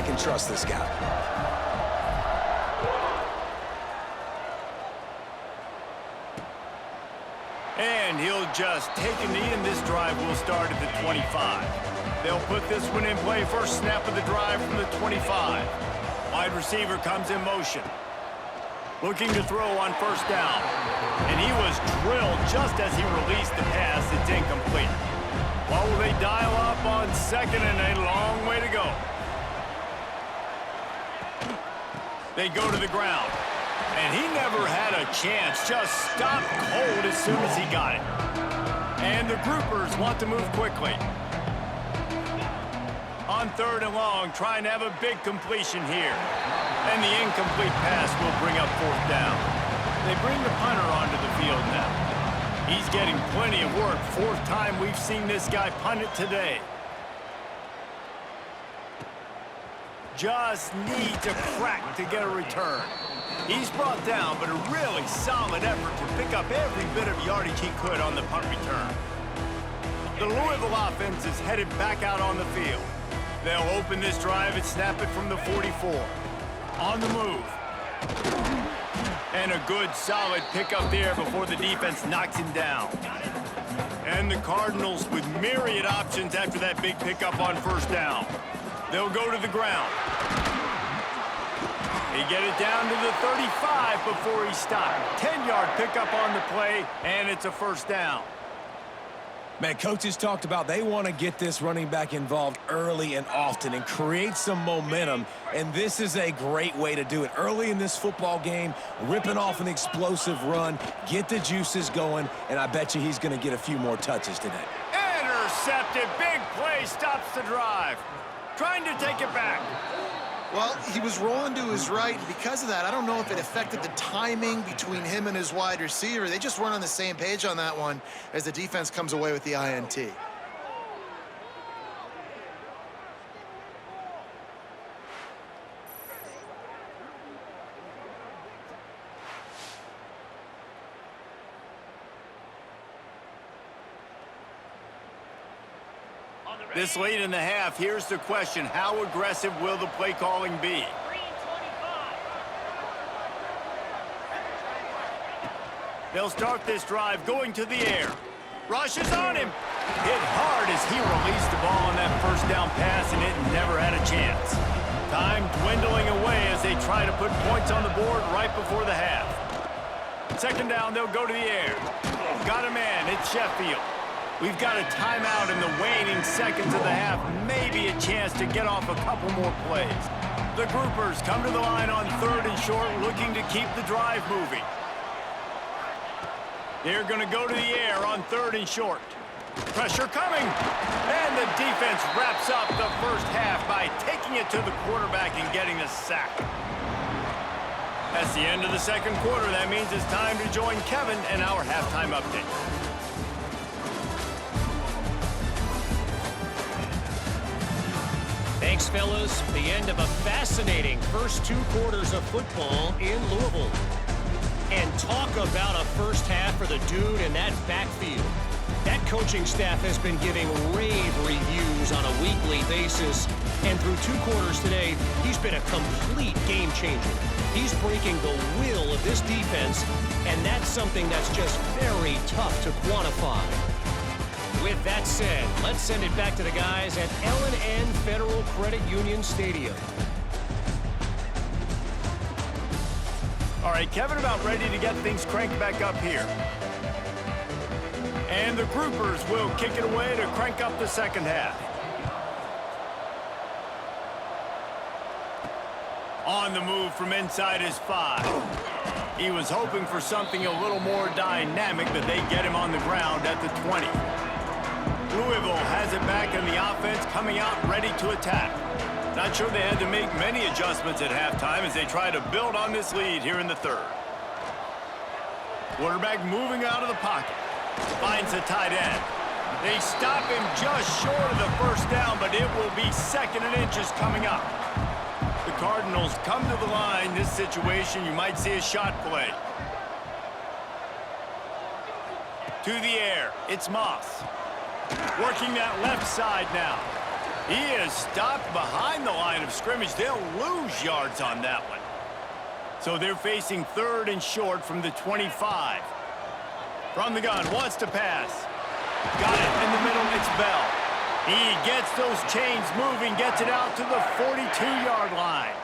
I can trust this guy. And he'll just take a knee, and this drive will start at the 25. They'll put this one in play. First snap of the drive from the 25. Wide receiver comes in motion. Looking to throw on first down. And he was drilled just as he released the pass. It's incomplete. Well, will they dial up on second, and a long way to go. They go to the ground. And he never had a chance. Just stopped cold as soon as he got it. And the groupers want to move quickly. On third and long, trying to have a big completion here. And the incomplete pass will bring up fourth down. They bring the punter onto the field now. He's getting plenty of work. Fourth time we've seen this guy punt it today. Just needs a crack to get a return. He's brought down, but a really solid effort to pick up every bit of yardage he could on the punt return. The Louisville offense is headed back out on the field. They'll open this drive and snap it from the 44. On the move. And a good, solid pickup there before the defense knocks him down. And the Cardinals with myriad options after that big pickup on first down. They'll go to the ground. They get it down to the 35 before he stopped. 10-yard pickup on the play, and it's a first down. Man, coaches talked about they want to get this running back involved early and often and create some momentum, and this is a great way to do it. Early in this football game, ripping off an explosive run, get the juices going, and I bet you he's going to get a few more touches today. Intercepted. Big play stops the drive. Trying to take it back. Well, he was rolling to his right, and because of that, I don't know if it affected the timing between him and his wide receiver. They just weren't on the same page on that one as the defense comes away with the INT. This late in the half, here's the question. How aggressive will the play calling be? They'll start this drive going to the air. Rushes on him. Hit hard as he released the ball on that first down pass, and it never had a chance. Time dwindling away as they try to put points on the board right before the half. Second down, they'll go to the air. Got a man. It's Sheffield. We've got a timeout in the waning seconds of the half. Maybe a chance to get off a couple more plays. The groupers come to the line on third and short, looking to keep the drive moving. They're going to go to the air on third and short. Pressure coming. And the defense wraps up the first half by taking it to the quarterback and getting the sack. That's the end of the second quarter. That means it's time to join Kevin and our halftime update. Thanks, fellas. The end of a fascinating first two quarters of football in Louisville. And talk about a first half for the dude in that backfield. That coaching staff has been giving rave reviews on a weekly basis. And through two quarters today, he's been a complete game changer. He's breaking the will of this defense, and that's something that's just very tough to quantify. With that said, let's send it back to the guys at L&N Federal Credit Union Stadium. All right, Kevin about ready to get things cranked back up here. And the groupers will kick it away to crank up the second half. On the move from inside his 5. He was hoping for something a little more dynamic, but they get him on the ground at the 20. Louisville has it back, and the offense coming out ready to attack. Not sure they had to make many adjustments at halftime as they try to build on this lead here in the third. Quarterback moving out of the pocket. Finds the tight end. They stop him just short of the first down, but it will be second and inches coming up. The Cardinals come to the line. This situation, you might see a shot play. To the air. It's Moss. Working that left side now. He is stopped behind the line of scrimmage. They'll lose yards on that one. So they're facing 3rd and short from the 25. From the gun, wants to pass. Got it in the middle, it's Bell. He gets those chains moving, gets it out to the 42-yard line.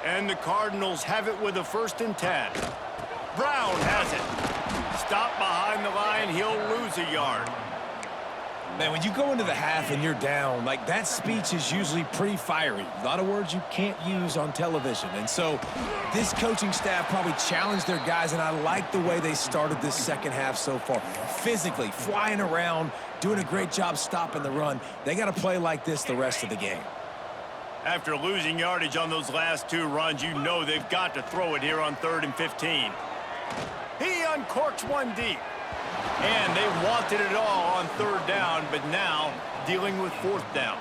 And the Cardinals have it with a 1st and 10. Brown has it. Stopped behind the line, he'll lose a yard. Man, when you go into the half and you're down, like, that speech is usually pretty fiery. A lot of words you can't use on television. And so this coaching staff probably challenged their guys, and I like the way they started this second half so far. Physically, flying around, doing a great job stopping the run. They got to play like this the rest of the game. After losing yardage on those last 2 runs, you know they've got to throw it here on 3rd and 15. He uncorks one deep. And they wanted it all on 3rd down, but now dealing with 4th down.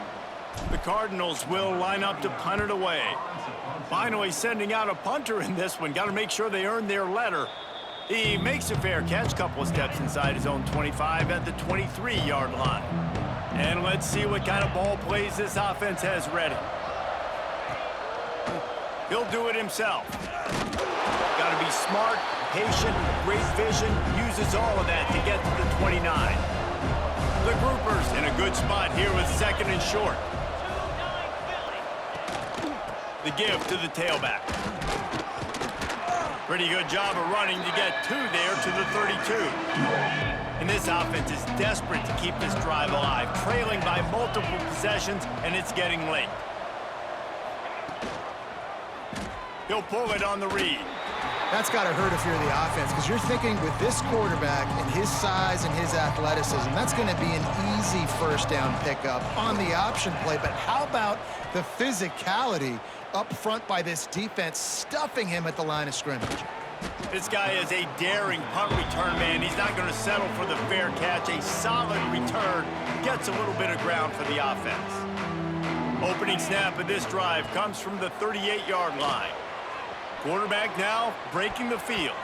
The Cardinals will line up to punt it away. Finally sending out a punter in this one. Got to make sure they earn their letter. He makes a fair catch, couple of steps inside his own 25 at the 23-yard line. And let's see what kind of ball plays this offense has ready. He'll do it himself. Got to be smart, patient, great vision, uses all of that to get to the 29. The groupers in a good spot here with 2nd and short. The give to the tailback. Pretty good job of running to get 2 there to the 32. And this offense is desperate to keep this drive alive, trailing by multiple possessions, and it's getting late. He'll pull it on the read. That's got to hurt if you're the offense, because you're thinking with this quarterback and his size and his athleticism, that's going to be an easy 1st down pickup on the option play. But how about the physicality up front by this defense, stuffing him at the line of scrimmage? This guy is a daring punt return man. He's not going to settle for the fair catch. A solid return gets a little bit of ground for the offense. Opening snap of this drive comes from the 38-yard line. Quarterback now breaking the field.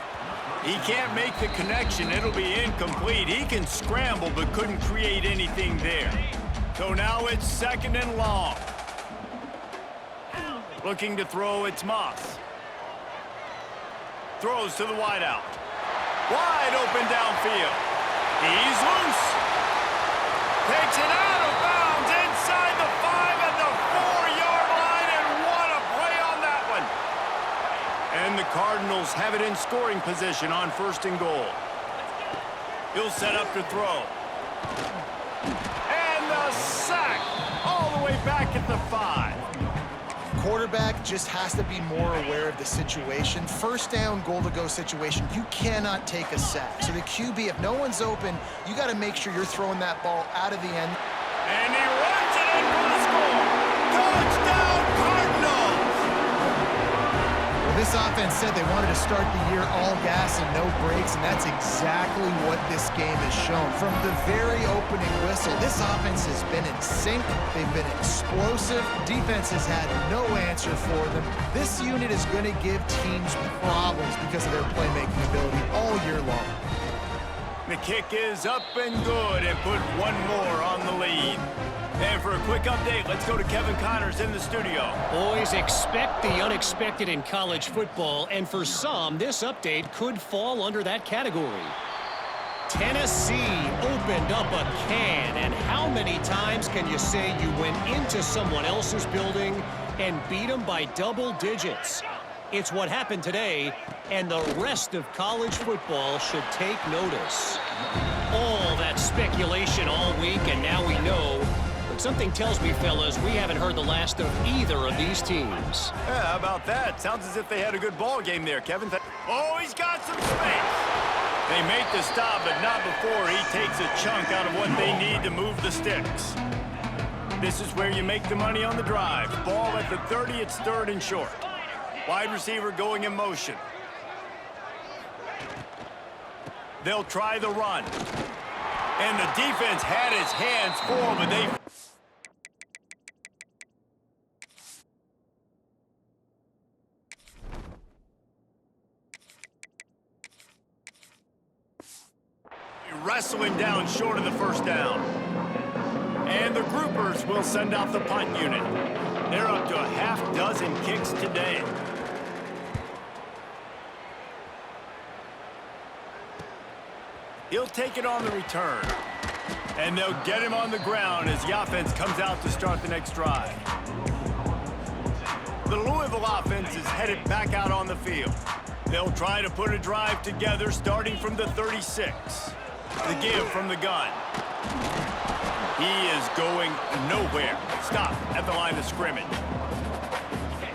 He can't make the connection. It'll be incomplete. He can scramble but couldn't create anything there. So now it's 2nd and long. Looking to throw, it's Moss. Throws to the wideout. Wide open downfield. He's loose. Takes it out of bounds inside the 5 and the 4-yard line, and what a play on that one. And the Cardinals have it in scoring position on 1st and goal. He'll set up to throw. And the sack all the way back at the 5. Quarterback just has to be more aware of the situation. 1st down, goal-to-go situation, you cannot take a sack. So the QB, if no one's open, you got to make sure you're throwing that ball out of the end. And he runs it in for the score. Touchdown, Cardinals! Well, this offense said they wanted to start the year all gas and no brakes, and that's exactly what this game has shown. From the very opening whistle, this offense has been in sync. They've been explosive. Defense has had no answer for them. This unit is going to give teams problems because of their playmaking ability all year long. The kick is up and good, and put one more on the lead. And for a quick update, let's go to Kevin Connors in the studio. Boys, expect the unexpected in college football, and for some, this update could fall under that category. Tennessee opened up a can, and how many times can you say you went into someone else's building and beat them by double digits? It's what happened today, and the rest of college football should take notice. All that speculation all week, and now we know. But something tells me, fellas, we haven't heard the last of either of these teams. Yeah, how about that? Sounds as if they had a good ball game there, Kevin. Oh, he's got some space. They make the stop, but not before he takes a chunk out of what they need to move the sticks. This is where you make the money on the drive. Ball at the 30, it's 3rd and short. Wide receiver going in motion. They'll try the run. And the defense had his hands full, but they... wrestle him down short of the 1st down. And the groupers will send out the punt unit. They're up to a half dozen kicks today. He'll take it on the return. And they'll get him on the ground as the offense comes out to start the next drive. The Louisville offense is headed back out on the field. They'll try to put a drive together starting from the 36. The give from the gun. He is going nowhere. Stop at the line of scrimmage.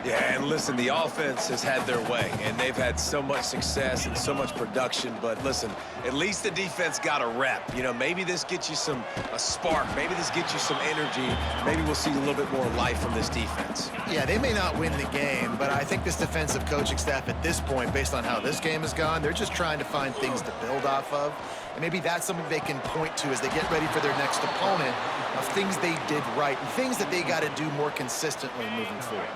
Yeah, and listen, the offense has had their way, and they've had so much success and so much production. But listen, at least the defense got a rep. You know, maybe this gets you a spark. Maybe this gets you some energy. Maybe we'll see a little bit more life from this defense. Yeah, they may not win the game, but I think this defensive coaching staff at this point, based on how this game has gone, they're just trying to find things to build off of. And maybe that's something they can point to as they get ready for their next opponent of things they did right and things that they got to do more consistently moving forward.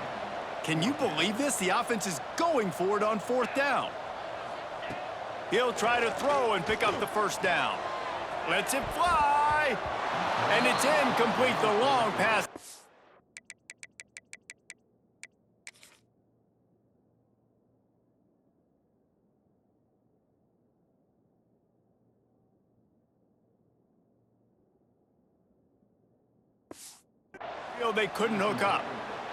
Can you believe this? The offense is going for it on 4th down. He'll try to throw and pick up the first down. Lets it fly. And it's incomplete, the long pass. They couldn't hook up.